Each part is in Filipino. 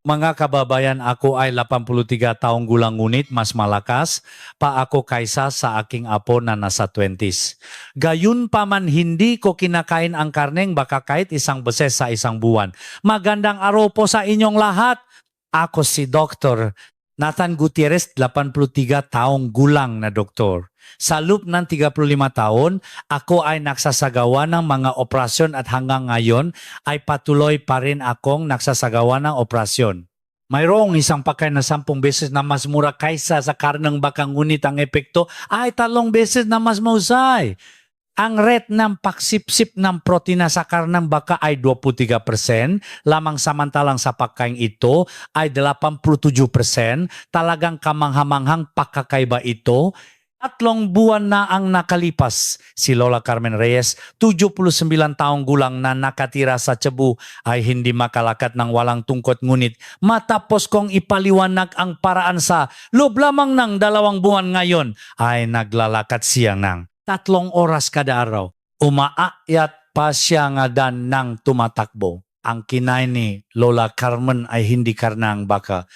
Mga kababayan, ako ay 83 taong gulang ngunit mas malakas pa ako kaysa sa aking apo na nasa 20s. Gayun pa man hindi ko kinakain ang karneng baka kahit isang beses sa isang buwan. Magandang araw po sa inyong lahat. Ako si Dr. Nathan Gutierrez, 83 taong gulang na doktor. Sa loob ng 35 taon, ako ay nagsasagawa ng mga operasyon at hanggang ngayon ay patuloy pa rin akong nagsasagawa ng operasyon. Mayroong isang pagkain na 10 beses na mas mura kaysa sa karneng baka ngunit ang epekto ay 3 beses na mas mahusay. Ang rate ng pagsipsip ng protina sa karneng baka ay 23%, lamang samantalang sa pagkain ito ay 87%. Talagang kamanghamanghang pagkakaiba ito. 3 buwan na ang nakalipas. Si Lola Carmen Reyes, 79 taong gulang na nakatira sa Cebu ay hindi makalakad ng walang tungkot ngunit matapos kong ipaliwanag ang paraan sa loob lamang ng 2 buwan ngayon ay naglalakad siya ng 3 oras kada araw. Umaayat pa siya nga dan ng tumatakbo. Ang kinain ni Lola Carmen ay hindi karnang baka.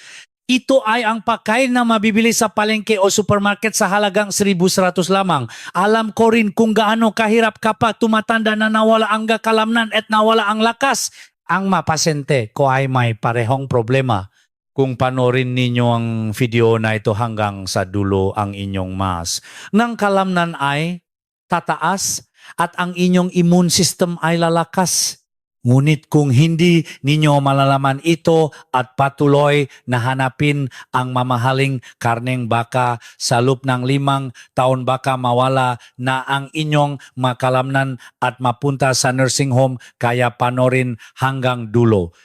Ito ay ang pagkain na mabibili sa palengke o supermarket sa halagang 1,100 lamang. Alam ko rin kung gaano kahirap kapag tumatanda na nawala ang kalamnan at nawala ang lakas. Ang mapasente ko ay may parehong problema. Kung panorin ninyo ang video na ito hanggang sa dulo ang inyong mas. Nang kalamnan ay tataas at ang inyong immune system ay lalakas. Ngunit kung hindi ninyo malalaman ito at patuloy na hanapin ang mamahaling karneng baka sa loob ng 5 taon baka mawala na ang inyong makalamnan at mapunta sa nursing home kaya panorin hanggang dulo.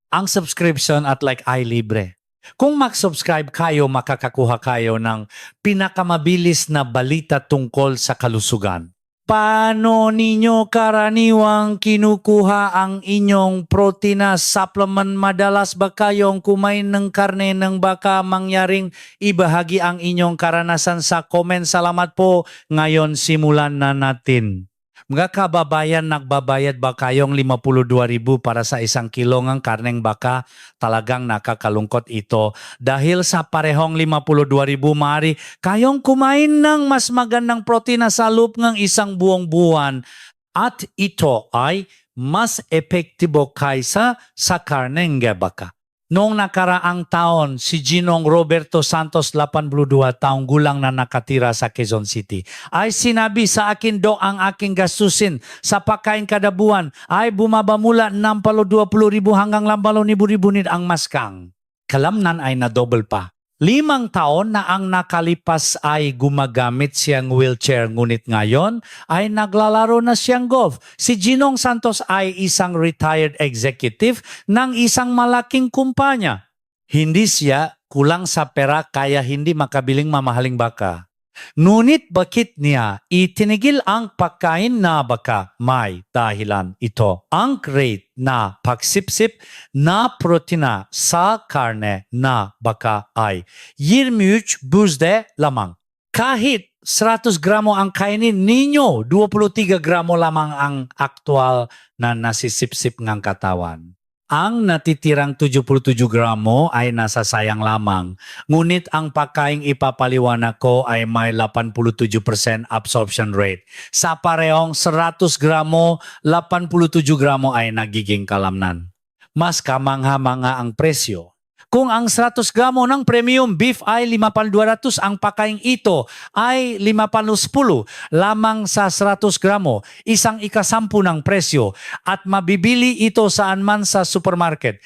Ang subscription at like ay libre. Kung mag-subscribe kayo, makakakuha kayo ng pinakamabilis na balita tungkol sa kalusugan. Paano ninyo karaniwang kinukuha ang inyong protina supplement? Madalas ba kayong kumain ng karne ng baka? Mangyaring ibahagi ang inyong karanasan sa comment. Salamat po. Ngayon simulan na natin. Mga kababayan, nagbabayad ba kayong 52,000 para sa 1 kilo ng karneng baka? Talagang nakakalungkot ito. Dahil sa parehong 52,000, maaari kayong kumain ng mas magandang protina sa loob ng 1 buong buwan. At ito ay mas epektibo kaysa sa karneng baka. Noong nakaraang taon, si Ginong Roberto Santos, 82 taong gulang na nakatira sa Quezon City, ay sinabi sa akin, "Dok, ang aking gastusin sa pagkain kada buwan ay bumaba mula ng 20,000 hanggang 80,000 nit ang maskang." Kalamnan ay na-double pa. 5 taon na ang nakalipas ay gumagamit siyang wheelchair ngunit ngayon ay naglalaro na siyang golf. Si Ginong Santos ay isang retired executive ng isang malaking kumpanya. Hindi siya kulang sa pera kaya hindi makabiling mamahaling baka. Ngunit bakit niya itinigil ang pagkain na baka? May dahilan ito. Ang rate na pagsipsip na protina sa karne na baka ay 23 lamang. Kahit 100 gramo ang kainin ninyo, 23 gramo lamang ang aktual na nasisipsip ng katawan. Ang natitirang 77 gramo ay nasasayang lamang. Ngunit ang pagkaing ipapaliwanag ko ay may 87% absorption rate. Sa parehong 100 gramo, 87 gramo ay nagiging kalamnan. Mas kamangha-mangha ang presyo. Kung ang 100 gramo ng premium beef ay 5,200, ang pagkain ito ay 5,10 lamang sa 100 gramo, 1/10 ng presyo at mabibili ito saan man sa supermarket.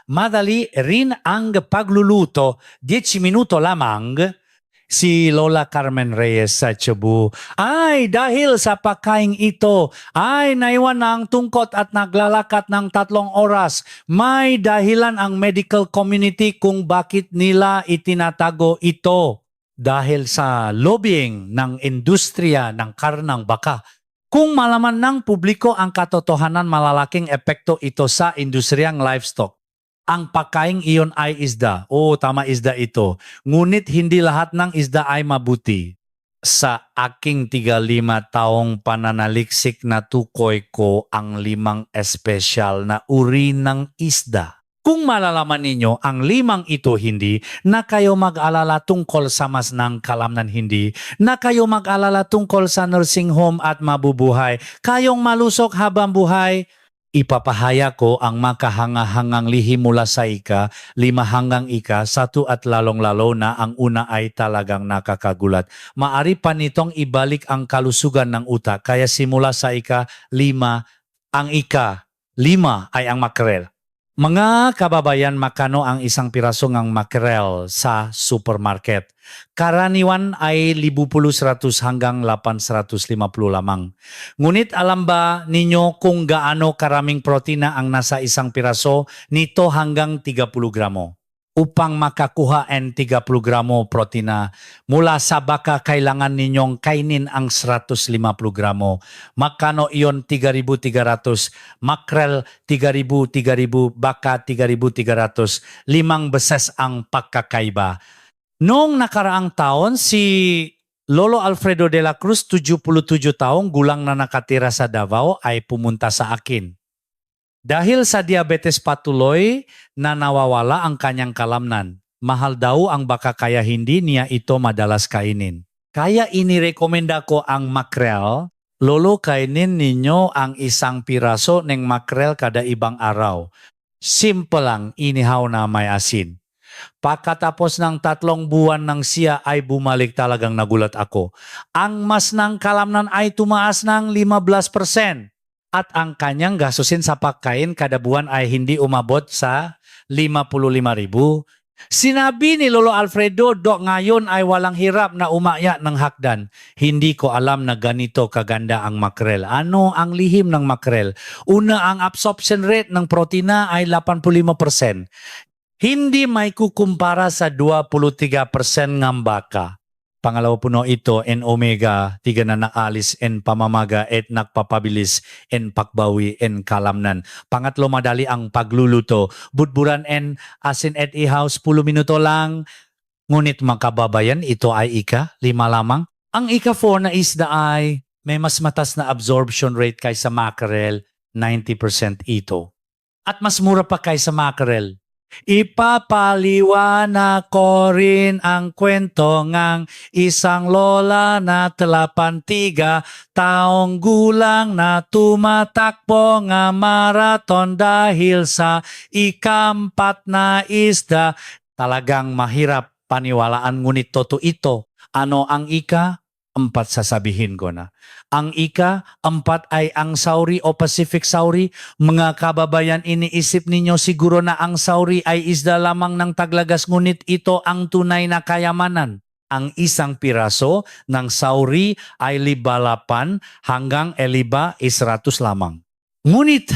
Madali rin ang pagluluto, 10 minuto lamang. Si Lola Carmen Reyes sa Cebu ay dahil sa pagkain ito ay naiwan na ang tungkot at naglalakad ng 3 oras. May dahilan ang medical community kung bakit nila itinatago ito. Dahil sa lobbying ng industriya ng karnang baka. Kung malaman ng publiko ang katotohanan, malalaking epekto ito sa industriyang livestock. Ang pagkain iyon ay isda. Oo, tama, isda ito. Ngunit hindi lahat ng isda ay mabuti. Sa aking 35 taong pananaliksik na tukoy ko ang 5 espesyal na uri ng isda. Kung malalaman ninyo ang 5 ito hindi, na kayo mag-alala tungkol sa mas ng kalamnan hindi, na kayo mag-alala tungkol sa nursing home at mabubuhay, kayong malusok habang buhay, ipapahaya ko ang makahangahangang lihim mula sa 5 hanggang 1 at lalong-lalo na ang una ay talagang nakakagulat. Maari pa nitong ibalik ang kalusugan ng utak, kaya simula sa 5, ang 5 ay ang makrel. Mga kababayan, makano ang isang piraso ng makrel sa supermarket? Karaniwan ay 1,100 hanggang 850 lamang. Ngunit alam ba ninyo kung gaano karaming protina ang nasa isang piraso nito hanggang 30 gramo? Upang makakuha ang 30 gramo protina mula sa baka, kailangan ninyong kainin ang 150 gramo. Makano iyon? 3,300. Makrel 3,000, baka 3,300. 5 beses ang pagkakaiba. Noong nakaraang taon, si Lolo Alfredo de la Cruz, 77 taong gulang na nakatira sa Davao, ay pumunta sa akin. Dahil sa diabetes patuloy na nawawala ang kanyang kalamnan. Mahal daw ang baka kaya hindi niya ito madalas kainin. Kaya inirekomenda ko ang makrel. Lolo, kainin ninyo ang 1 piraso ng makrel kada ibang araw. Simple lang, inihaw na may asin. Pagkatapos ng 3 buwan ng siya ay bumalik, talagang nagulat ako. Ang mas ng kalamnan ay tumaas ng 15%. At ang kanyang gastusin sa pagkain kada buwan ay hindi umabot sa 55,000. Sinabi ni Lolo Alfredo, Dok, ngayon ay walang hirap na umaya ng hakdan. Hindi ko alam na ganito kaganda ang makrel. Ano ang lihim ng makrel? Una, ang absorption rate ng protina ay 85%. Hindi may kukumpara sa 23% ng baka. Pangalawa puno ito, en omega, 3 na naalis, en pamamaga, et nakpapabilis, en pakbawi, en kalamnan. Pangatlo, madali ang pagluluto. Budburan en asin et ihaw, 10 minuto lang. Ngunit makababayan, ito ay 5 lamang. Ang 4 na isda ay may mas matas na absorption rate kaysa mackerel, 90% ito. At mas mura pa kaysa mackerel. Ipapaliwanag ko rin ang kwento ng isang lola na 83 taong gulang na tumatakbo nga marathon dahil sa 4 na isda. Talagang mahirap paniwalaan, ngunit totoo ito. Ano ang 4? 4 sasabihin ko na. Ang 4 ay ang sauri o Pacific sauri. Mga kababayan, iniisip ninyo siguro na ang sauri ay isda lamang ng taglagas, ngunit ito ang tunay na kayamanan. Ang 1 piraso ng sauri ay 5,800 hanggang 100 lamang. Ngunit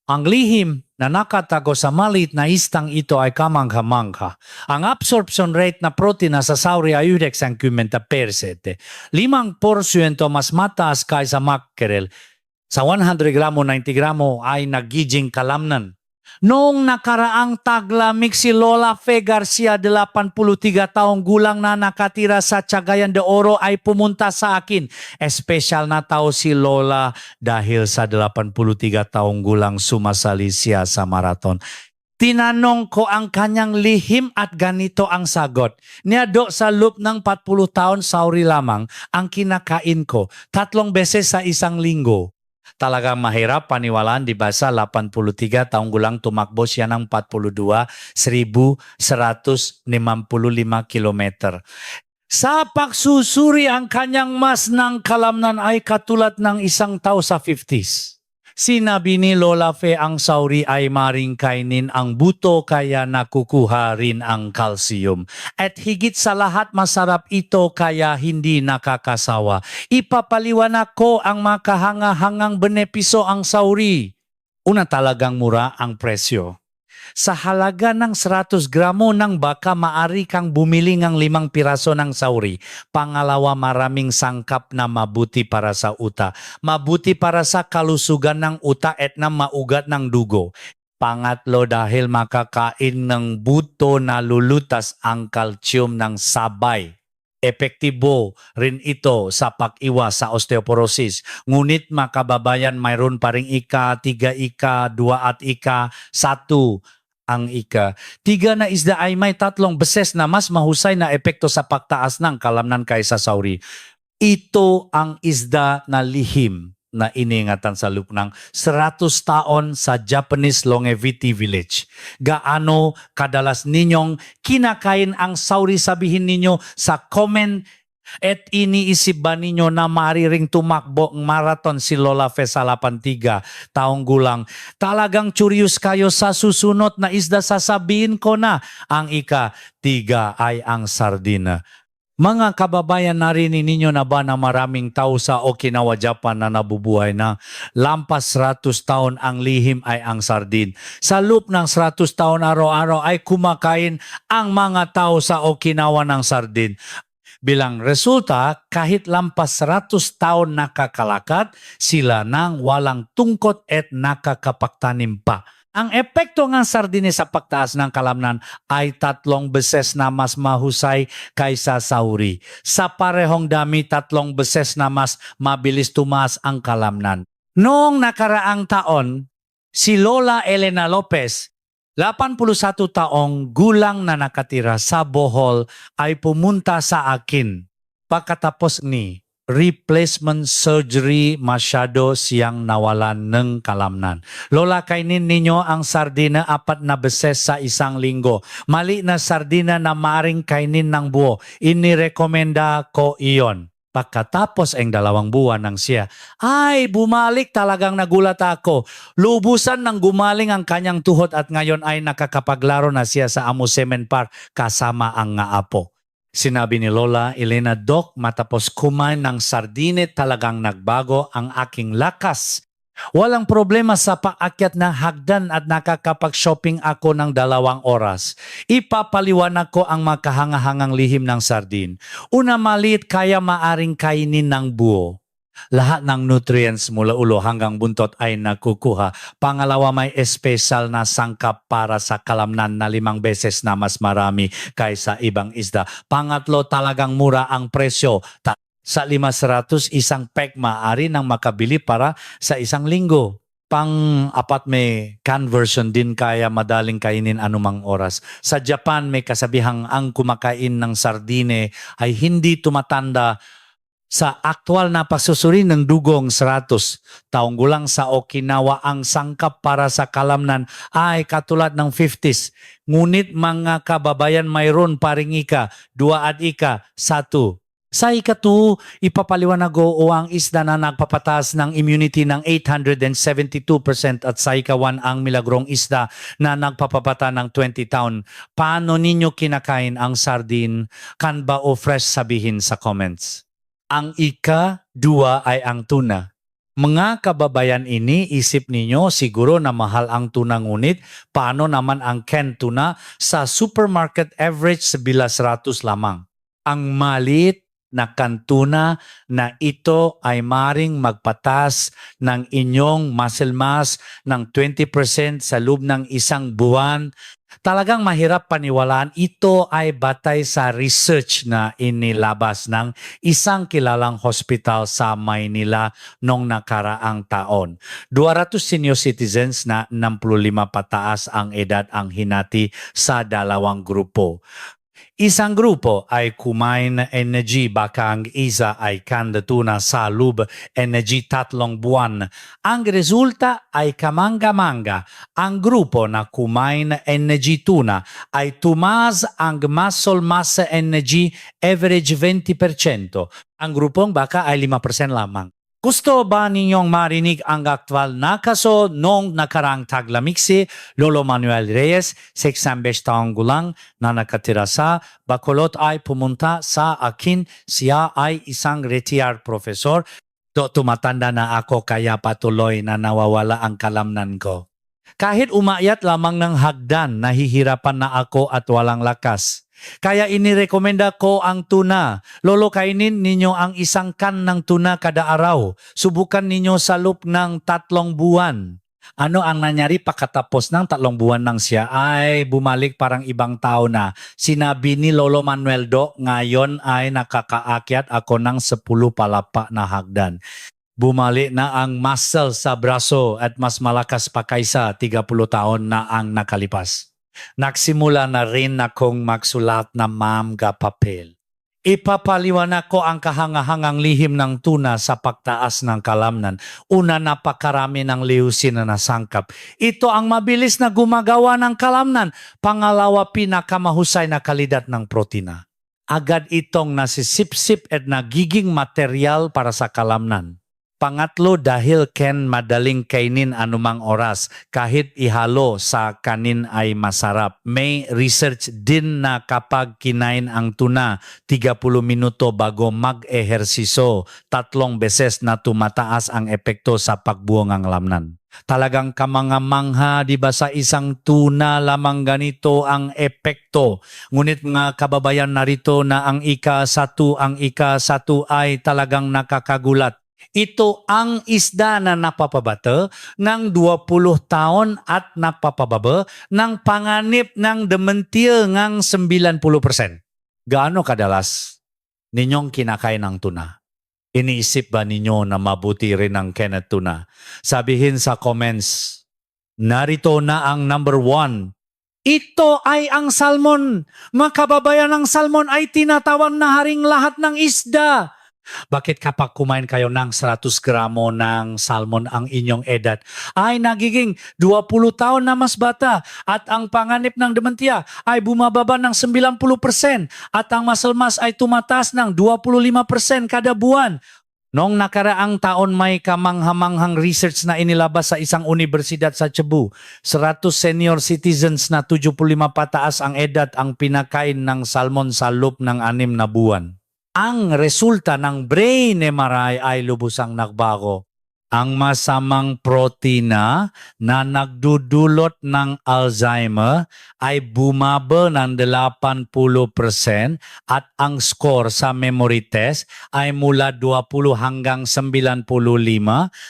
ang lihim na nakatago sa maliit na istang ito ay kamangha-mangha. Ang absorption rate na protina sa sauri ay 90%. 5% mas mataas kaysa mackerel. Sa 100 gramo, 90 gramo ay nagiging kalamnan. Noong nakaraang taglamig, si Lola Fe Garcia, 83 taong gulang na nakatira sa Cagayan de Oro, ay pumunta sa akin. Espesyal na tao si Lola dahil sa 83 taong gulang sumasali siya sa marathon. Tinanong ko ang kanyang lihim at ganito ang sagot. Niya, sa loob ng 40 taon, sauri lamang ang kinakain ko 3 beses sa isang linggo. Talagang mahirap paniwalaan, di ba? Sa 83 taong gulang tumakbo siya ng 42,155 kilometer. Sa pagsusuri, ang kanyang mas ng kalamnan ay katulad ng isang tao sa 50s. Sinabi ni Lola Fe, ang sauri ay maring kainin ang buto, kaya nakukuha rin ang calcium. At higit sa lahat, masarap ito kaya hindi nakakasawa. Ipapaliwanag ko ang makahanga-hangang benepisyo ang sauri. Una, talagang mura ang presyo. Sa halaga ng 100 gramo ng baka, maari kang bumili ng 5 piraso ng sauri. Pangalawa, maraming sangkap na mabuti para sa uta. Mabuti para sa kalusugan ng uta at na maugat ng dugo. Pangatlo, dahil makakain ng buto, nalulutas ang kalsiyum ng sabay. Epektibo rin ito sa pag-iwas sa osteoporosis. Ngunit makababayan, mayroon pa ring 3, 2 at 1. Ang ika-tiga na isda ay may 3 beses na mas mahusay na epekto sa pagtaas ng kalamnan kaysa sauri. Ito ang isda na lihim na iningatan sa loob ng 100 taon sa Japanese longevity village. Gaano kadalas ninyong kinakain ang sauri, sabihin ninyo sa comment. At iniisip ba ninyo na mariring tumakbo ang marathon si Lola Fe sa 83 taong gulang? Talagang curious kayo sa susunod na isda, sasabihin ko na. Ang ika-3 ay ang sardina. Mga kababayan, narinig ninyo na ba na maraming tao sa Okinawa, Japan na nabubuhay na lampas 100 taon ang lihim ay ang sardin. Sa loob ng 100 taon araw-araw ay kumakain ang mga tao sa Okinawa ng sardin. Bilang resulta, kahit lampas 100 taon nakakalakad, sila nang walang tungkot at nakakapagtanim pa. Ang epekto ng sardines sa pagtaas ng kalamnan ay 3 beses na mas mahusay kaysa sauri. Sa parehong dami, 3 beses na mas mabilis tumaas ang kalamnan. Noong nakaraang taon, si Lola Elena Lopez, 81 taong gulang na nakatira sa Bohol, ay pumunta sa akin. Pagkatapos ni replacement surgery, masyado siyang nawalan ng kalamnan. Lola, kainin ninyo ang sardina 4 na beses sa isang linggo. Mali na sardina na maring kainin ng buo. Inirekomenda ko iyon. Pagkatapos ang 2 buwan ng siya, ay bumalik, talagang nagulat ako. Lubusan nang gumaling ang kanyang tuhod at ngayon ay nakakapaglaro na siya sa amusement park kasama ang nga apo. Sinabi ni Lola Elena, Doc, matapos kumain ng sardine talagang nagbago ang aking lakas. Walang problema sa paakyat ng hagdan at nakakapag-shopping ako ng 2 oras. Ipapaliwanag ko ang makahangahangang lihim ng sardin. Una, maliit kaya maaring kainin ng buo. Lahat ng nutrients mula ulo hanggang buntot ay nakukuha. Pangalawa, may espesyal na sangkap para sa kalamnan na 5 beses na mas marami kaysa ibang isda. Pangatlo, talagang mura ang presyo. Sa 500, isang pack maaari nang makabili para sa isang linggo. Pang-apat, may can version din kaya madaling kainin anumang oras. Sa Japan, may kasabihang ang kumakain ng sardine ay hindi tumatanda. Sa aktwal na pagsusuri ng dugong 100 taong gulang sa Okinawa, ang sangkap para sa kalamnan ay katulad ng 50s. Ngunit mga kababayan, mayroon pa ring 2 at 1. Sa 2, ipapaliwanag ko ang isda na nagpapataas ng immunity ng 872% at sa 1 ang milagrong isda na nagpapapata ng 20 taon. Paano ninyo kinakain ang sardine? Kan ba o fresh, sabihin sa comments. Ang 2 ay ang tuna. Mga kababayan, iniisip ninyo siguro na mahal ang tuna, ngunit paano naman ang canned tuna? Sa supermarket, average sa bilas 100 lamang. Ang maliit na kantuna na ito ay maring magpatas ng inyong muscle mass ng 20% sa loob ng 1 buwan. Talagang mahirap paniwalaan. Ito ay batay sa research na inilabas ng isang kilalang hospital sa Maynila noong nakaraang taon. 200 senior citizens na 65 pataas ang edad ang hinati sa 2 grupo. Isang grupo ay kumain na energy, baka ang isa ay canned tuna sa loob energy 3 buwan. Ang resulta ay kamangga-mangga. Ang grupo na kumain na energy tuna ay tumaas ang muscle mass energy average 20%. Ang grupong baka ay 5% lamang. Gusto ba ninyong marinig ang aktwal na kaso noong nakarang taglamig? Lolo Manuel Reyes, 6 taong gulang na nakatira sa Bacolod, ay pumunta sa akin. Siya ay isang retired professor. Tumatanda na ako kaya patuloy na nawawala ang kalamnan ko. Kahit umakyat lamang ng hagdan, nahihirapan na ako at walang lakas. Kaya inirekomenda ko ang tuna. Lolo, kainin ninyo ang 1 can ng tuna kada araw. Subukan ninyo sa loob ng 3 buwan. Ano ang nangyari pagkatapos ng 3 buwan nang siya ay bumalik parang ibang tao na? Sinabi ni Lolo Manuel, Do, ngayon ay nakakaakyat ako ng 10 palapa na hagdan. Bumalik na ang muscle sa braso at mas malakas pa kaysa 30 taon na ang nakalipas. Nagsimula na rin akong magsulat na ma'am ga papel. Ipapaliwanag ko ang kahangahangang lihim ng tuna sa pagtaas ng kalamnan. Una, napakarami ng leucine na nasangkap. Ito ang mabilis na gumagawa ng kalamnan. Pangalawa, pinakamahusay na kalidad ng protina. Agad itong nasisipsip at nagiging material para sa kalamnan. Pangatlo, dahil madaling kainin anumang oras, kahit ihalo sa kanin ay masarap. May research din na kapag kinain ang tuna 30 minuto bago mag-ehersisyo, 3 beses na tumataas ang epekto sa pagbuo ng lamnan. Talagang kamangha-mangha, di ba, sa isang tuna lamang ganito ang epekto. Ngunit mga kababayan, narito na ang ika-1 ay talagang nakakagulat. Ito ang isda na napapabata ng 20 taon at napapababa ng panganib ng dementia ng 90%. Gaano kadalas ninyong kinakain ng tuna? Iniisip ba ninyo na mabuti rin ang Kenneth tuna? Sabihin sa comments, narito na ang number 1. Ito ay ang salmon. Mga kababayan, ang salmon ay tinatawag na haring lahat ng isda. Bakit kapag kumain kayo ng 100 gramo ng salmon ang inyong edad ay nagiging 20 taon na mas bata at ang panganib ng dementia ay bumababa ng 90% at ang muscle mass ay tumataas ng 25% kada buwan. Noong nakaraang taon may kamanghamanghang research na inilabas sa isang universidad sa Cebu. 100 senior citizens na 75 pataas ang edad ang pinakain ng salmon sa loob ng 6 na buwan. Ang resulta ng brain MRI ay lubusang nagbago. Ang masamang protina na nagdudulot ng Alzheimer ay bumaba ng 80% at ang score sa memory test ay mula 20 hanggang 95.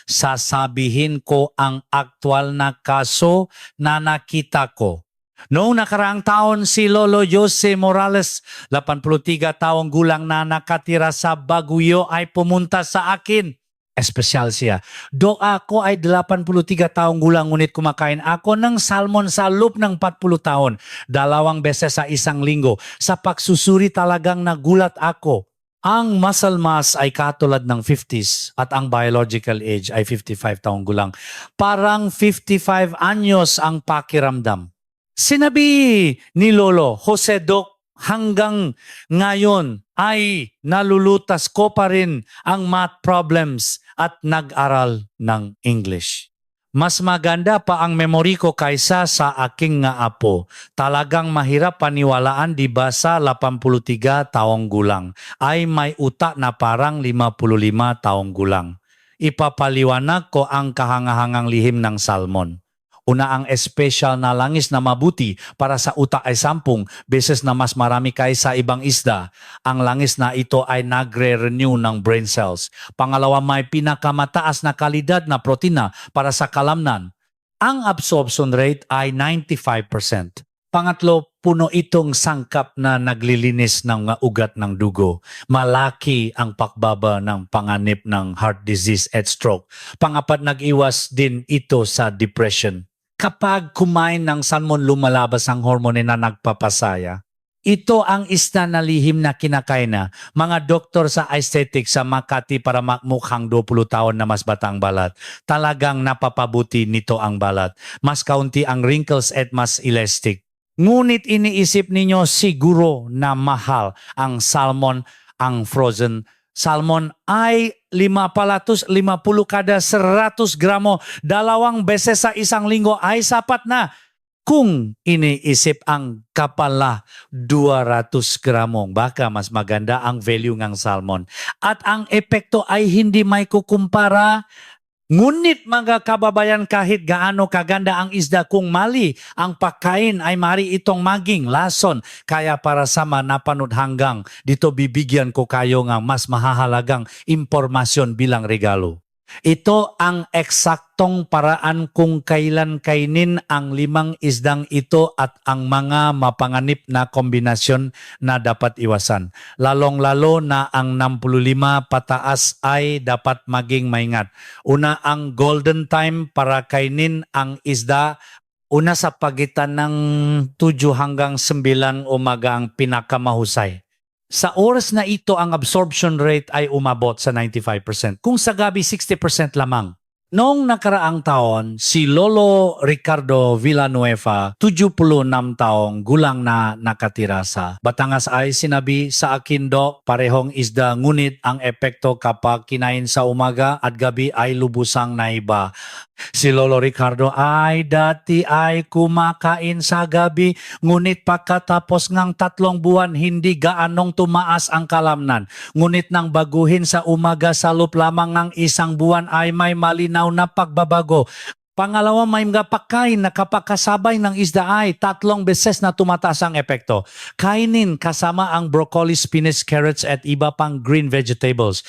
Sasabihin ko ang aktwal na kaso na nakita ko. Noong nakaraang taon, si Lolo Jose Morales, 83 taong gulang na nakatira sa Baguio, ay pumunta sa akin. Espesyal siya. Do ako ay 83 taong gulang ngunit kumakain ako ng salmon sa loob ng 40 taon. 2 beses sa isang linggo. Sa pagsusuri talagang nagulat ako. Ang muscle mass ay katulad ng 50s at ang biological age ay 55 taong gulang. Parang 55 anyos ang pakiramdam. Sinabi ni Lolo Jose, Doc, hanggang ngayon ay nalulutas ko pa rin ang math problems at nag-aral ng English. Mas maganda pa ang memory ko kaysa sa aking nga apo. Talagang mahirap paniwalaan, di ba, sa 83 taong gulang ay may utak na parang 55 taong gulang. Ipapaliwanag ko ang kahangahangang lihim ng salmon. Una, ang espesyal na langis na mabuti para sa utak ay 10 beses na mas marami kaysa ibang isda. Ang langis na ito ay nagre-renew ng brain cells. Pangalawa, may pinakamataas na kalidad na protina para sa kalamnan. Ang absorption rate ay 95%. Pangatlo, puno itong sangkap na naglilinis ng ugat ng dugo. Malaki ang pagbaba ng panganib ng heart disease at stroke. Pangapat, nag-iwas din ito sa depression. Kapag kumain ng salmon, lumalabas ang hormone na nagpapasaya. Ito ang isda na lihim na kinakain na mga doktor sa aesthetic sa Makati para mukhang 20 taon na mas batang balat. Talagang napapabuti nito ang balat. Mas kaunti ang wrinkles at mas elastic. Ngunit iniisip ninyo siguro na mahal ang salmon, ang frozen salmon ay 550 kada 100 gramo. 2 beses sa isang linggo ay sapat na. Kung iniisip ang kapala 200 gramo, baka mas maganda ang value ng salmon. At ang epekto ay hindi may kukumpara. Ngunit mga kababayan, kahit gaano kaganda ang isda, kung mali ang pagkain ay mari itong maging lason. Kaya para sa napanood hanggang dito, bibigyan ko kayo ng mas mahahalagang impormasyon bilang regalo. Ito ang eksaktong paraan kung kailan kainin ang 5 isdang ito at ang mga mapanganib na kombinasyon na dapat iwasan. Lalong-lalo na ang 65 pataas ay dapat maging maingat. Una, ang golden time para kainin ang isda Una sa pagitan ng 7 hanggang 9 umaga ang pinakamahusay. Sa oras na ito, ang absorption rate ay umabot sa 95%. Kung sa gabi, 60% lamang. Noong nakaraang taon, si Lolo Ricardo Villanueva, 76 taong gulang na nakatira sa Batangas ay sinabi sa akin, "Dok, parehong isda, ngunit ang epekto kapag kinain sa umaga at gabi ay lubusang naiba." Si Lolo Ricardo ay dati ay kumakain sa gabi, ngunit pagkatapos ng 3 buwan hindi gaanong tumaas ang kalamnan. Ngunit nang baguhin sa umaga sa loob lamang ng 1 buwan ay may malinaw na pagbabago. Pangalawa, may mga pagkain na kapag kasabay ng isda ay 3 beses na tumataas ang epekto. Kainin kasama ang broccoli, spinach, carrots at iba pang green vegetables.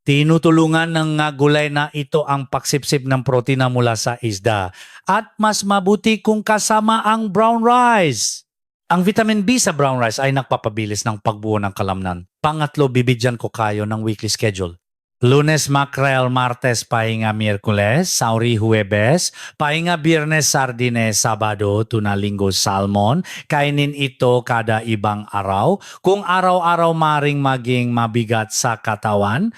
Tinutulungan ng gulay na ito ang pagsipsip ng protina mula sa isda. At mas mabuti kung kasama ang brown rice. Ang vitamin B sa brown rice ay nagpapabilis ng pagbuo ng kalamnan. Pangatlo, bibigyan ko kayo ng weekly schedule. Lunes, mackerel, Martes, pahinga, Miyerkules, Sauri, Huwebes, pahinga, Biyernes, Sardines, Sabado, Tuna, Linggo, Salmon. Kainin ito kada ibang araw. Kung araw-araw maring maging mabigat sa katawan,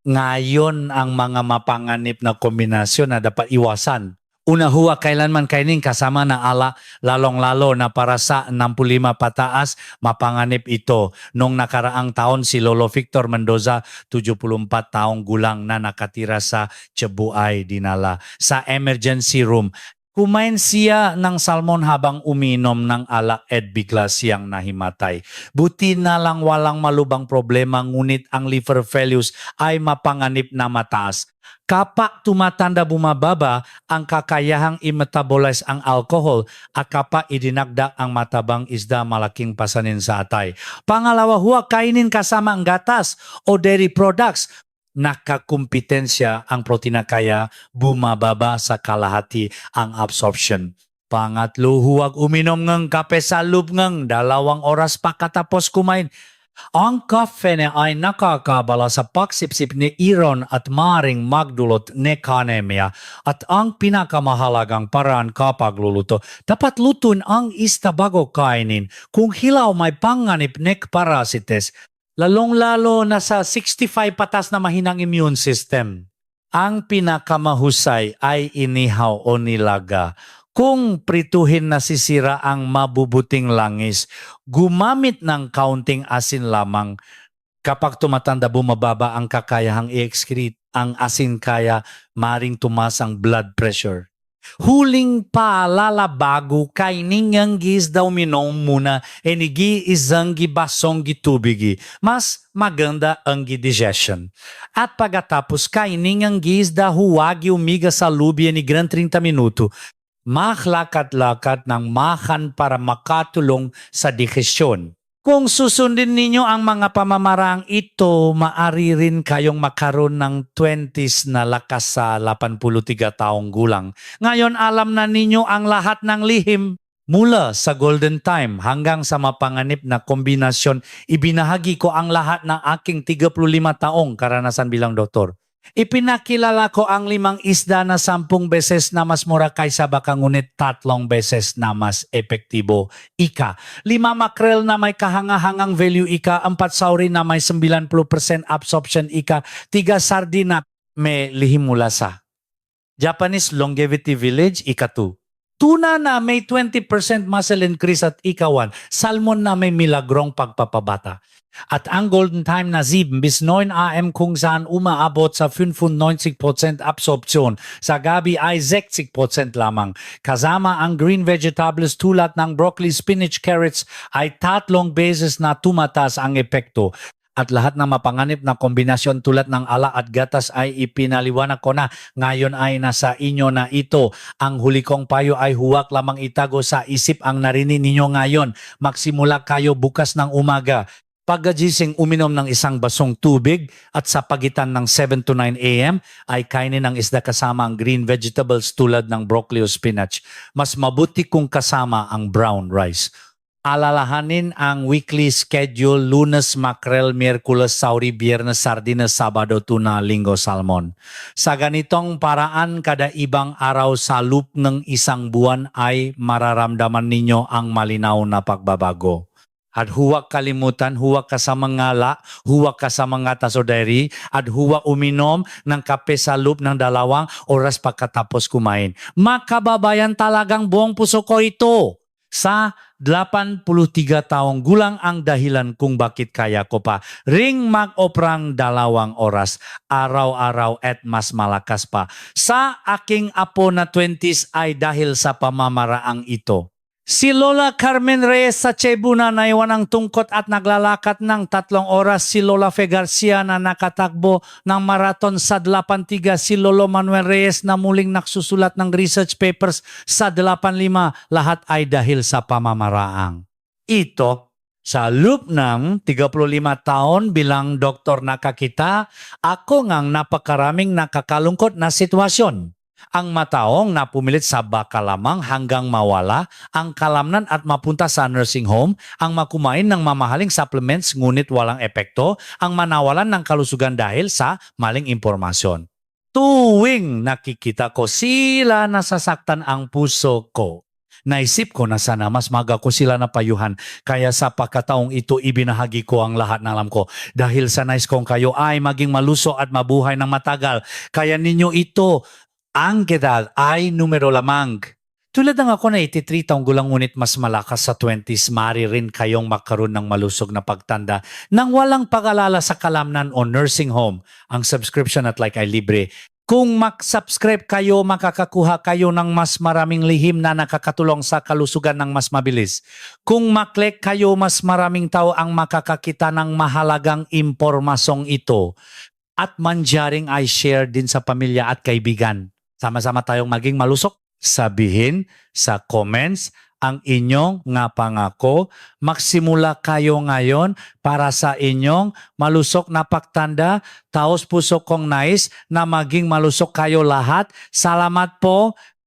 ngayon ang mga mapanganib na kombinasyon na dapat iwasan. Una, huwag kailanman kainin kasama ng ala, lalong-lalo na para sa 65 pataas, mapanganib ito. Noong nakaraang taon, si Lolo Victor Mendoza, 74 taong gulang na nakatira sa Cebu ay dinala sa emergency room. Kumain siya ng salmon habang uminom ng alak at bigla siyang nahimatay. Buti na lang walang malubang problema, ngunit ang liver failures ay mapanganib na mataas. Kapag tumatanda bumababa, ang kakayahang i-metabolize ang alcohol at kapag idinagdag ang matabang isda, malaking pasanin sa atay. Pangalawa, huwag kainin kasama ang gatas o dairy products. Nakakumpetensya ang protina kaya bumababa sa kalahati ang absorption. Pangatlo, huwag uminom ng kape sa loob ng 2 oras pagkatapos kumain. Ang kafe ay nakakabala sa pagsipsip ni iron at maring magdulot ng anemia. At ang pinakamahalagang paraan kapag luluto, dapat lutuin ang isda bago kainin. Kung hilaw, may panganib ng parasites. Lalong-lalo na sa 65 patas na mahinang immune system. Ang pinakamahusay ay inihaw o nilaga. Kung prituhin nasisira ang mabubuting langis, gumamit ng kaunting asin lamang. Kapag tumatanda, bumababa ang kakayahang i-excrete ang asin kaya maring tumas ang blood pressure. Huling paalala bago kainin ang isda, uminom muna enigi isang gibasong gitubigi. Mas maganda ang digestion. At pagkatapos kainin ang isda, huwag umiga sa lubi ni gran 30 minuto. Maglakad-lakad ng makan para makatulong sa digestion. Kung susundin ninyo ang mga pamamarang ito, maaari rin kayong makaroon ng 20s na lakas sa 83 taong gulang. Ngayon alam na ninyo ang lahat ng lihim. Mula sa golden time hanggang sa mapanganib na kombinasyon, ibinahagi ko ang lahat ng aking 35 taong karanasan bilang doktor. Ipinakilala ko ang 5 isda na 10 beses na mas mura kaysa baka, ngunit 3 beses na mas epektibo. Ika, 5 makrel na may kahangahangang value. Ika, 4 sauri na may 90% absorption. Ika, 3 sardina may lihim mula sa Japanese Longevity Village. Ika 2. Tuna na may 20% muscle increase at ika 1. Salmon na may milagrong pagpapabata. At ang golden time na 7 bis 9 am kung saan umaabot sa 95% absorption. Sa gabi ay 60% lamang. Kasama ang green vegetables tulad ng broccoli, spinach, carrots ay 3 beses na tumataas ang epekto. At lahat ng mapanganib na kombinasyon tulad ng ala at gatas ay ipinaliwanag ko na. Ngayon ay nasa inyo na ito. Ang huli kong payo ay huwag lamang itago sa isip ang narinig ninyo ngayon. Magsimula kayo bukas ng umaga. Pagkagising, uminom ng 1 basong tubig at sa pagitan ng 7 to 9 a.m. ay kainin ng isda kasama ang green vegetables tulad ng broccoli o spinach. Mas mabuti kung kasama ang brown rice. Alalahanin ang weekly schedule, Lunes, Makrel, Miyerkules, Sauri, Biyernes, Sardinas, Sabado, Tuna, Linggo, Salmon. Sa ganitong paraan, kada ibang araw sa loop ng isang buwan ay mararamdaman ninyo ang malinaw na pagbabago. At huwag kalimutan, huwag ka sa mga huwag ka sa mga tasoderi, at huwag uminom ng kape sa loop ng 2 oras pagkatapos kumain. Makababayan, talagang buong puso ko ito. Sa 83 taong gulang ang dahilan kung bakit kaya ko pa ring mag-oprang 2 oras araw-araw at mas malakas pa. Sa aking apo na 20s ay dahil sa pamamaraang ito. Si Lola Carmen Reyes sa Cebu na naiwan ng tungkot at naglalakad ng 3 oras. Si Lola Fe Garcia na nakatakbo ng marathon sa 8 Si Lolo Manuel Reyes na muling nagsusulat ng research papers sa 8 Lahat ay dahil sa pamamaraang ito. Sa loop ng 35 taon bilang doktor nakakita, ako ngang napakaraming nakakalungkot na sitwasyon. Ang mataong na pumilit sa baka lamang hanggang mawala ang kalamnan at mapunta sa nursing home, ang makumain ng mamahaling supplements ngunit walang epekto, ang manawalan ng kalusugan dahil sa maling impormasyon. Tuwing nakikita ko sila, nasasaktan ang puso ko. Naisip ko na sana mas maga ko sila napayuhan, kaya sa pagkataong ito ibinahagi ko ang lahat ng alam ko. Dahil sa nais kong kayo ay maging maluso at mabuhay ng matagal, kaya ninyo ito ang edad ay numero lamang. Tulad ng ako na 83 taong gulang ngunit mas malakas sa 20s, mari rin kayong magkaroon ng malusog na pagtanda nang walang pag-alala sa kalamnan o nursing home. Ang subscription at Like ay libre. Kung mag-subscribe kayo, makakakuha kayo ng mas maraming lihim na nakakatulong sa kalusugan ng mas mabilis. Kung maklik kayo, mas maraming tao ang makakakita ng mahalagang impormasyong ito. At manjaring ay share din sa pamilya at kaibigan. Sama-sama tayong maging malusok. Sabihin sa comments ang inyong nga pangako. Magsimula kayo ngayon para sa inyong malusok na pagtanda. Taos puso kong nais na maging malusok kayo lahat. Salamat po.